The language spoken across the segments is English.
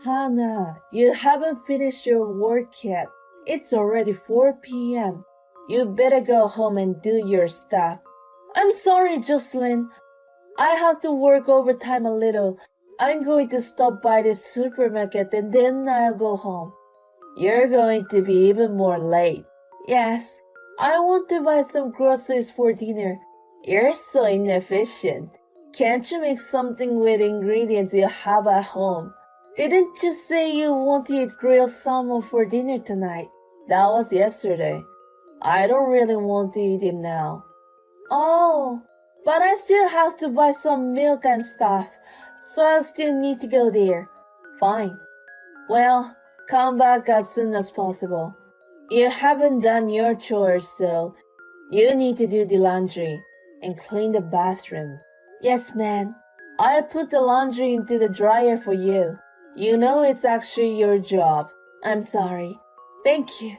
Hannah, you haven't finished your work yet. It's already 4 p.m. You better go home and do your stuff. I'm sorry, Jocelyn. I have to work overtime a little. I'm going to stop by the supermarket and then I'll go home. You're going to be even more late. Yes, I want to buy some groceries for dinner. You're so inefficient. Can't you make something with ingredients you have at home? Didn't you say you want to eat grilled salmon for dinner tonight? That was yesterday. I don't really want to eat it now. Oh, but I still have to buy some milk and stuff, so I still need to go there. Fine. Well, come back as soon as possible. You haven't done your chores, so you need to do the laundry and clean the bathroom. Yes, man. I put the laundry into the dryer for you. You know it's actually your job. I'm sorry. Thank you.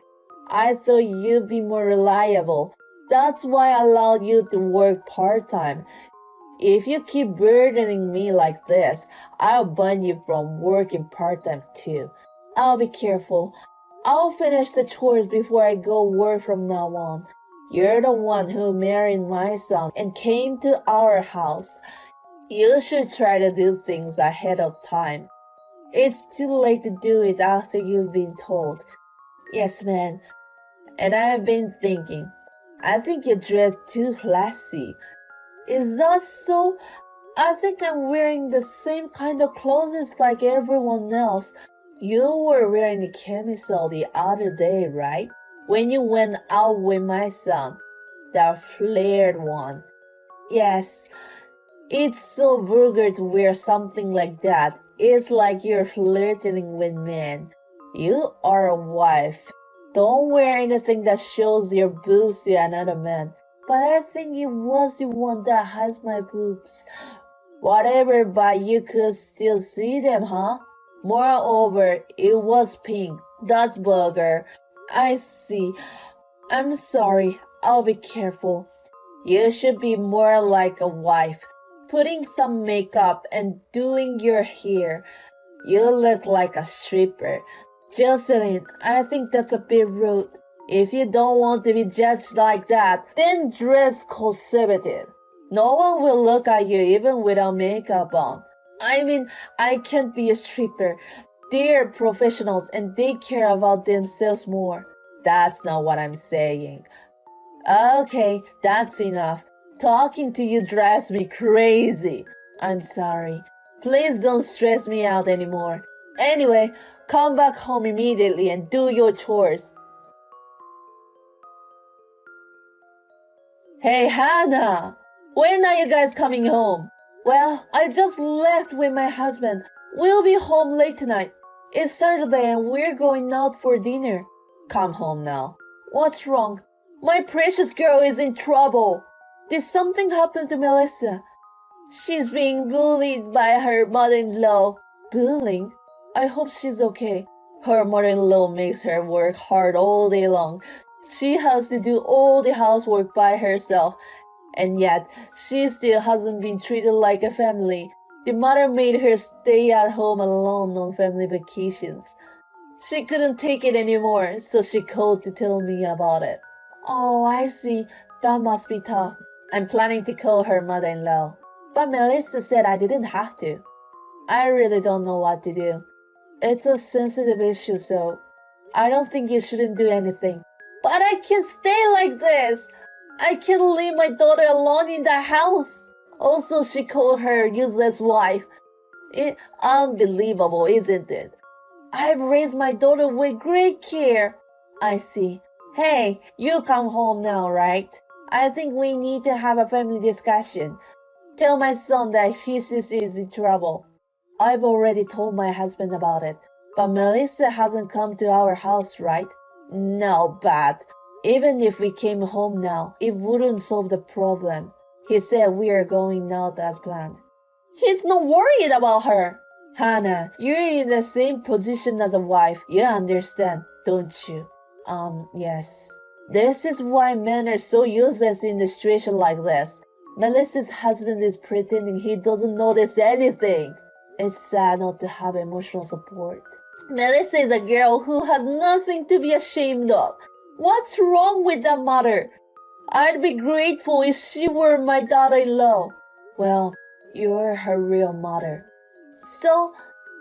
I thought you'd be more reliable. That's why I allowed you to work part-time. If you keep burdening me like this, I'll ban you from working part-time too. I'll be careful. I'll finish the chores before I go work from now on. You're the one who married my son and came to our house. You should try to do things ahead of time. It's too late to do it after you've been told. Yes, man. And I've been thinking, I think you dress too classy. Is that so? I think I'm wearing the same kind of clothes like everyone else. You were wearing a camisole the other day, right? When you went out with my son. The flared one. Yes, it's so vulgar to wear something like that. It's like you're flirting with men. You are a wife. Don't wear anything that shows your boobs to another man. But I think it was the one that has my boobs. Whatever, but you could still see them, huh? Moreover, it was pink. That's vulgar. I see. I'm sorry. I'll be careful. You should be more like a wife, putting some makeup and doing your hair. You look like a stripper. Jocelyn, I think that's a bit rude. If you don't want to be judged like that, then dress conservative. No one will look at you even without makeup on. I mean, I can't be a stripper. They're professionals and they care about themselves more. That's not what I'm saying. Okay, that's enough. Talking to you drives me crazy. I'm sorry. Please don't stress me out anymore. Anyway, come back home immediately and do your chores. Hey, Hannah! When are you guys coming home? Well, I just left with my husband. We'll be home late tonight. It's Saturday and we're going out for dinner. Come home now. What's wrong? My precious girl is in trouble. Did something happen to Melissa? She's being bullied by her mother-in-law. Bullying? I hope she's okay. Her mother-in-law makes her work hard all day long. She has to do all the housework by herself. And yet, she still hasn't been treated like a family. The mother made her stay at home alone on family vacations. She couldn't take it anymore, so she called to tell me about it. Oh, I see. That must be tough. I'm planning to call her mother-in-law. But Melissa said I didn't have to. I really don't know what to do. It's a sensitive issue, so I don't think you shouldn't do anything. But I can't stay like this. I can't leave my daughter alone in the house. Also, she called her useless wife. It's unbelievable, isn't it? I've raised my daughter with great care. I see. Hey, you come home now, right? I think we need to have a family discussion. Tell my son that his sister is in trouble. I've already told my husband about it. But Melissa hasn't come to our house, right? No, but even if we came home now, it wouldn't solve the problem. He said we are going out as planned. He's not worried about her. Hannah, you're in the same position as a wife. You understand, don't you? Yes. This is why men are so useless in a situation like this. Melissa's husband is pretending he doesn't notice anything. It's sad not to have emotional support. Melissa is a girl who has nothing to be ashamed of. What's wrong with that mother? I'd be grateful if she were my daughter-in-law. Well, you're her real mother. So,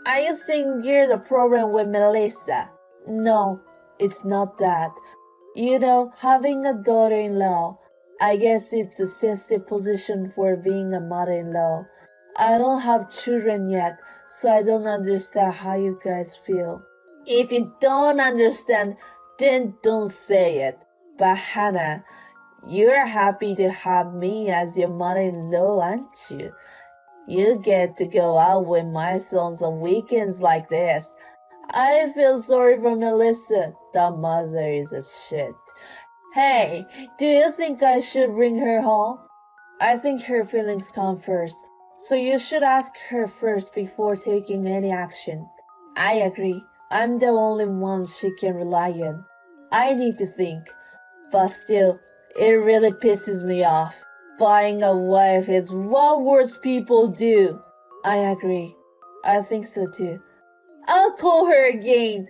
are you saying you're the problem with Melissa? No, it's not that. You know, having a daughter-in-law, I guess it's a sensitive position for being a mother-in-law. I don't have children yet, so I don't understand how you guys feel. If you don't understand, then don't say it. But Hannah, you're happy to have me as your mother-in-law, aren't you? You get to go out with my sons on weekends like this. I feel sorry for Melissa. That mother is a shit. Hey, do you think I should bring her home? I think her feelings come first, so you should ask her first before taking any action. I agree. I'm the only one she can rely on. I need to think. But still, it really pisses me off. Buying a wife is what worst people do. I agree. I think so too. I'll call her again.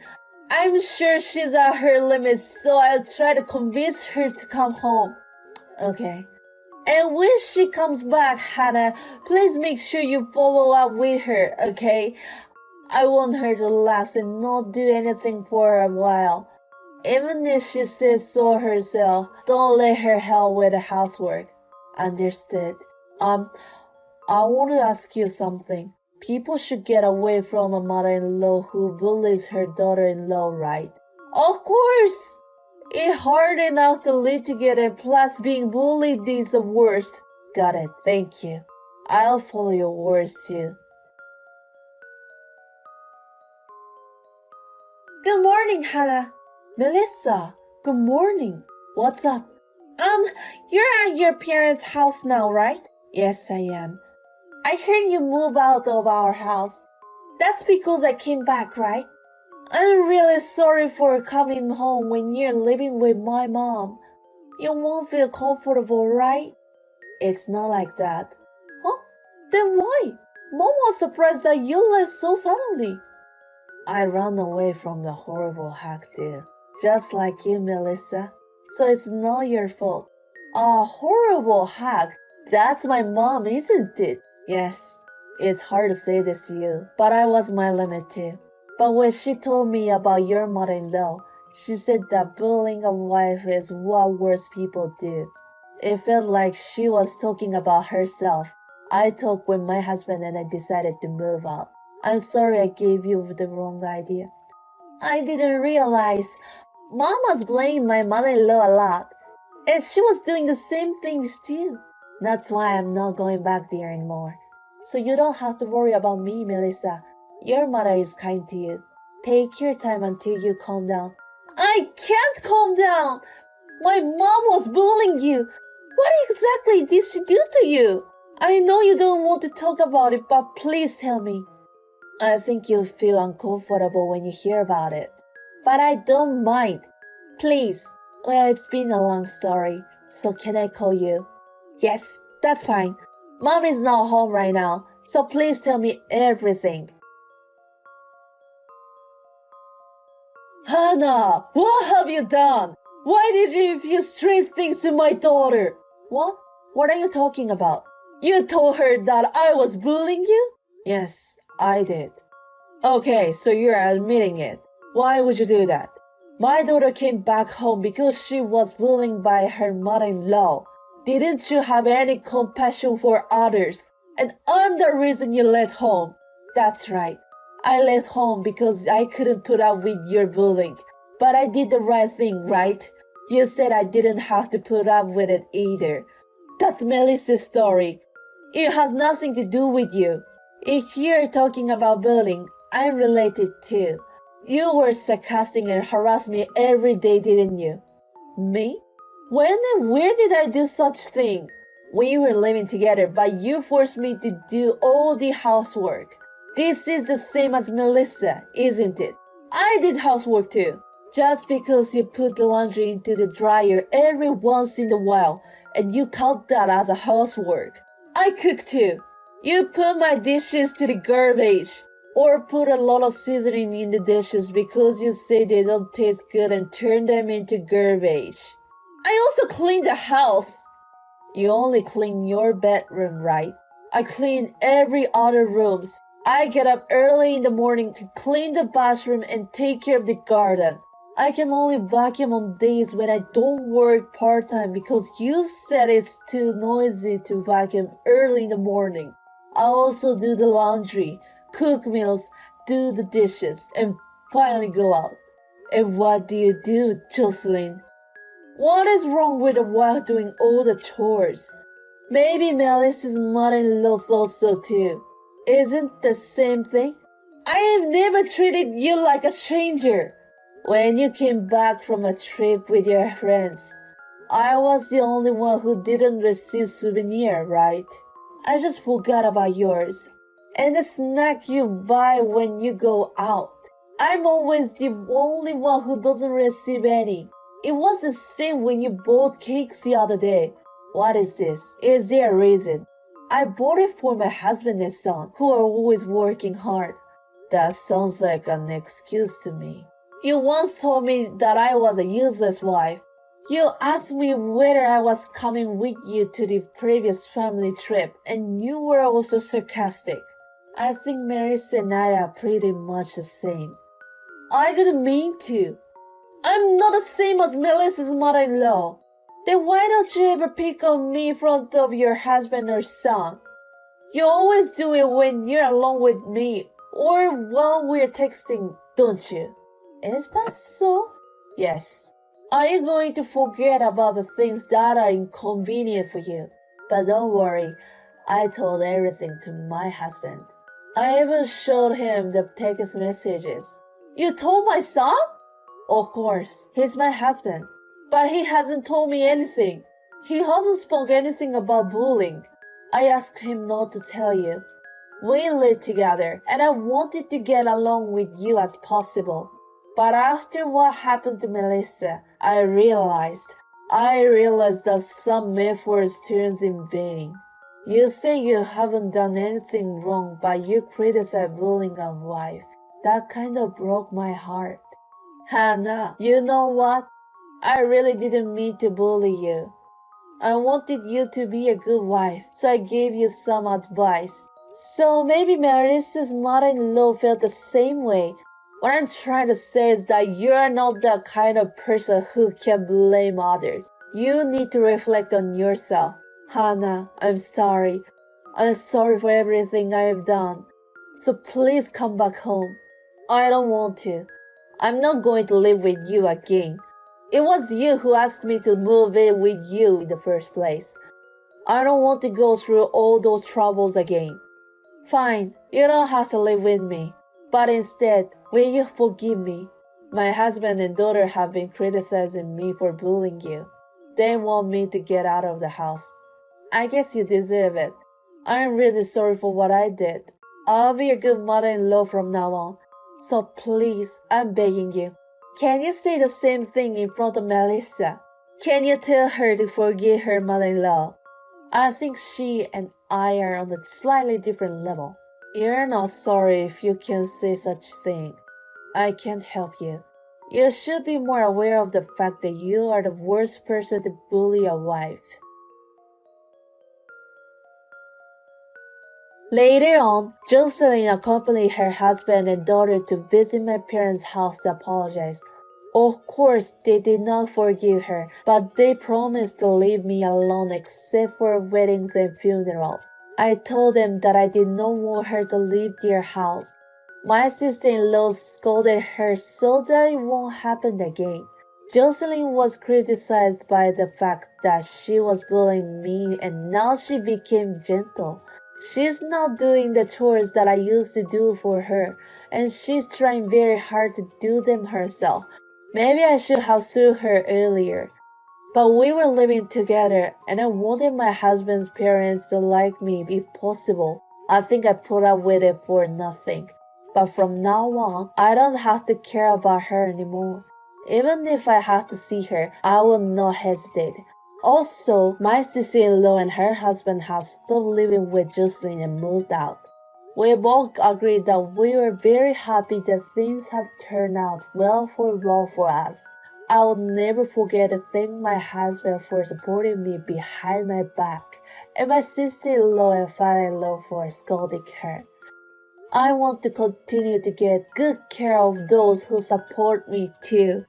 I'm sure she's at her limits, so I'll try to convince her to come home. Okay. And when she comes back, Hannah, please make sure you follow up with her, okay? I want her to relax and not do anything for a while. Even if she says so herself, don't let her help with the housework. Understood. I want to ask you something. People should get away from a mother-in-law who bullies her daughter-in-law, right? Of course! It's hard enough to live together, plus being bullied is the worst. Got it, thank you. I'll follow your words too. Good morning, Hannah. Melissa, good morning. What's up? You're at your parents' house now, right? Yes, I am. I heard you move out of our house. That's because I came back, right? I'm really sorry for coming home when you're living with my mom. You won't feel comfortable, right? It's not like that. Huh? Then why? Mom was surprised that you left so suddenly. I ran away from the horrible hack too. Just like you, Melissa. So it's not your fault. A horrible hack? That's my mom, isn't it? Yes, it's hard to say this to you, but I was my limit too. But when she told me about your mother-in-law, she said that bullying a wife is what worst people do. It felt like she was talking about herself. I talked with my husband and I decided to move out. I'm sorry I gave you the wrong idea. I didn't realize. Mom was blaming my mother-in-law a lot, and she was doing the same things too. That's why I'm not going back there anymore. So you don't have to worry about me, Melissa. Your mother is kind to you. Take your time until you calm down. I can't calm down! My mom was bullying you. What exactly did she do to you? I know you don't want to talk about it, but please tell me. I think you'll feel uncomfortable when you hear about it. But I don't mind. Please. Well, it's been a long story, so can I call you? Yes, that's fine. Mom is not home right now, so please tell me everything. Hannah, what have you done? Why did you refuse strange things to my daughter? What? What are you talking about? You told her that I was bullying you? Yes, I did. Okay, so you're admitting it. Why would you do that? My daughter came back home because she was bullied by her mother-in-law. Didn't you have any compassion for others? And I'm the reason you left home. That's right. I left home because I couldn't put up with your bullying. But I did the right thing, right? You said I didn't have to put up with it either. That's Melissa's story. It has nothing to do with you. If you're talking about bullying, I'm related too. You were sarcastic and harassed me every day, didn't you? Me? When and where did I do such thing? We were living together, but you forced me to do all the housework. This is the same as Melissa, isn't it? I did housework too. Just because you put the laundry into the dryer every once in a while, and you count that as a housework. I cook too. You put my dishes to the garbage. Or put a lot of seasoning in the dishes because you say they don't taste good and turn them into garbage. I also clean the house. You only clean your bedroom, right? I clean every other rooms. I get up early in the morning to clean the bathroom and take care of the garden. I can only vacuum on days when I don't work part-time because you said it's too noisy to vacuum early in the morning. I also do the laundry, cook meals, do the dishes, and finally go out. And what do you do, Jocelyn? What is wrong with a wife doing all the chores? Maybe Melissa's mother-in-law thought so too. Isn't the same thing? I have never treated you like a stranger. When you came back from a trip with your friends, I was the only one who didn't receive souvenir, right? I just forgot about yours. And the snack you buy when you go out. I'm always the only one who doesn't receive any. It was the same when you bought cakes the other day. What is this? Is there a reason? I bought it for my husband and son, who are always working hard. That sounds like an excuse to me. You once told me that I was a useless wife. You asked me whether I was coming with you to the previous family trip, and you were also sarcastic. I think Marissa and I are pretty much the same. I didn't mean to. I'm not the same as Melissa's mother-in-law. Then why don't you ever pick on me in front of your husband or son? You always do it when you're alone with me or while we're texting, don't you? Is that so? Yes. Are you going to forget about the things that are inconvenient for you? But don't worry, I told everything to my husband. I even showed him the text messages. You told my son? Of course, he's my husband. But he hasn't told me anything. He hasn't spoken anything about bullying. I asked him not to tell you. We live together, and I wanted to get along with you as possible. But after what happened to Melissa, I realized that some efforts turns in vain. You say you haven't done anything wrong, but you criticize bullying a wife. That kind of broke my heart. Hannah, you know what? I really didn't mean to bully you. I wanted you to be a good wife, so I gave you some advice. So maybe Marissa's mother-in-law felt the same way. What I'm trying to say is that you're not the kind of person who can blame others. You need to reflect on yourself. Hannah, I'm sorry. I'm sorry for everything I have done. So please come back home. I don't want to. I'm not going to live with you again. It was you who asked me to move in with you in the first place. I don't want to go through all those troubles again. Fine, you don't have to live with me. But instead, will you forgive me? My husband and daughter have been criticizing me for bullying you. They want me to get out of the house. I guess you deserve it. I'm really sorry for what I did. I'll be a good mother-in-law from now on. So please, I'm begging you. Can you say the same thing in front of Melissa? Can you tell her to forgive her mother-in-law? I think she and I are on a slightly different level. You're not sorry if you can say such thing. I can't help you. You should be more aware of the fact that you are the worst person to bully a wife. Later on, Jocelyn accompanied her husband and daughter to visit my parents' house to apologize. Of course, they did not forgive her, but they promised to leave me alone except for weddings and funerals. I told them that I did not want her to leave their house. My sister-in-law scolded her so that it won't happen again. Jocelyn was criticized by the fact that she was bullying me and now she became gentle. She's not doing the chores that I used to do for her, and she's trying very hard to do them herself. Maybe I should have sued her earlier. But we were living together, and I wanted my husband's parents to like me if possible. I think I put up with it for nothing. But from now on, I don't have to care about her anymore. Even if I have to see her, I will not hesitate. Also, my sister-in-law and her husband have stopped living with Jocelyn and moved out. We both agreed that we were very happy that things have turned out well for both for us. I will never forget to thank my husband for supporting me behind my back, and my sister-in-law and father-in-law for scolding her. I want to continue to get good care of those who support me too.